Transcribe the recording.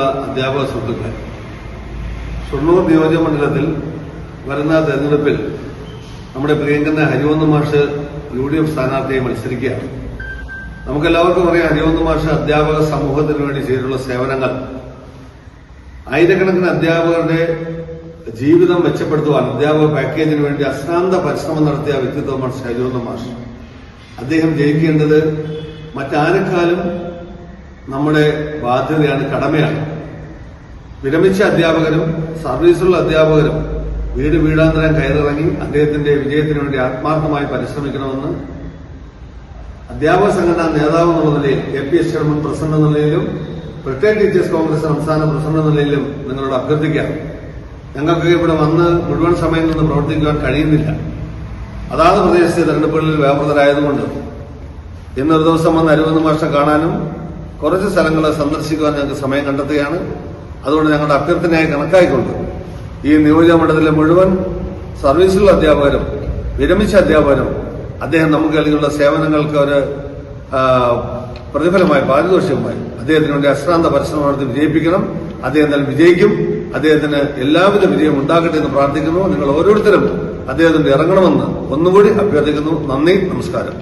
പ്രിയമുള്ള അധ്യാപക സുഹൃത്തുക്കളെ, ഷൊർണൂർ നിയോജകമണ്ഡലത്തിൽ വരുന്ന തെരഞ്ഞെടുപ്പിൽ നമ്മുടെ പ്രിയങ്കരനെ ഹരിവന്ത് മാഷ് UDF സ്ഥാനാർത്ഥിയായി മത്സരിക്കുകയാണ്. നമുക്കെല്ലാവർക്കും അറിയാം, ഹരിവന്ത് മാഷ് അധ്യാപക സമൂഹത്തിന് വേണ്ടി ചെയ്തിട്ടുള്ള സേവനങ്ങൾ. ആയിരക്കണക്കിന് അധ്യാപകരുടെ ജീവിതം മെച്ചപ്പെടുത്തുവാൻ അധ്യാപക പാക്കേജിന് വേണ്ടി അശ്രാന്ത പരിശ്രമം നടത്തിയ വ്യക്തിത്വമാണ് ഹരിവന്ത് മാഷ്. അദ്ദേഹം ജയിക്കേണ്ടത് മറ്റാരെക്കാളും നമ്മുടെ ബാധ്യതയാണ്, കടമയാണ്. വിരമിച്ച അധ്യാപകരും സർവീസുള്ള അധ്യാപകരും വീട് വീടാന്തരം കയറിറങ്ങി അദ്ദേഹത്തിന്റെ വിജയത്തിന് വേണ്ടി ആത്മാർത്ഥമായി പരിശ്രമിക്കണമെന്ന് അധ്യാപക സംഘടനാ നേതാവ് എന്നുള്ള നിലയിൽ, APSC മുൻ പ്രസിഡന്റ് എന്ന നിലയിലും റിട്ടയർഡ് ടീച്ചേഴ്സ് കോൺഗ്രസ് സംസ്ഥാന പ്രസിഡന്റ് എന്ന നിലയിലും നിങ്ങളോട് അഭ്യർത്ഥിക്കാം. ഞങ്ങൾക്ക് ഇവിടെ വന്ന് മുഴുവൻ സമയം നിന്ന് പ്രവർത്തിക്കുവാൻ കഴിയുന്നില്ല. അതാത് പ്രദേശത്തെ തെരഞ്ഞെടുപ്പുകളിൽ വ്യാപൃതരായതുകൊണ്ട് ഇന്നൊരു ദിവസം വന്ന് ഹരിവന്ത് മാഷിനെ കാണാനും കുറച്ച് സ്ഥലങ്ങൾ സന്ദർശിക്കുവാൻ ഞങ്ങൾക്ക് സമയം കണ്ടെത്തുകയാണ്. അതുകൊണ്ട് ഞങ്ങളുടെ അഭ്യർത്ഥനയായി കണക്കായിക്കൊണ്ട് ഈ നിയോജകമണ്ഡലത്തിലെ മുഴുവൻ സർവീസിലുള്ള അധ്യാപകരും വിരമിച്ച അധ്യാപകരും അദ്ദേഹം നമുക്ക് നൽകിയുള്ള സേവനങ്ങൾക്ക് ഒരു പ്രതിഫലമായി, പാരിതോഷികമായി അദ്ദേഹത്തിന് വേണ്ടി അശ്രാന്ത പരിശ്രമം നടത്തി വിജയിപ്പിക്കണം. അദ്ദേഹം തന്നെ വിജയിക്കും. അദ്ദേഹത്തിന് എല്ലാവിധ വിജയം ഉണ്ടാകട്ടെ എന്ന് പ്രാർത്ഥിക്കുന്നു. നിങ്ങൾ ഓരോരുത്തരും അദ്ദേഹത്തിന്റെ ഇറങ്ങണമെന്ന് ഒന്നുകൂടി അഭ്യർത്ഥിക്കുന്നു. നന്ദി, നമസ്കാരം.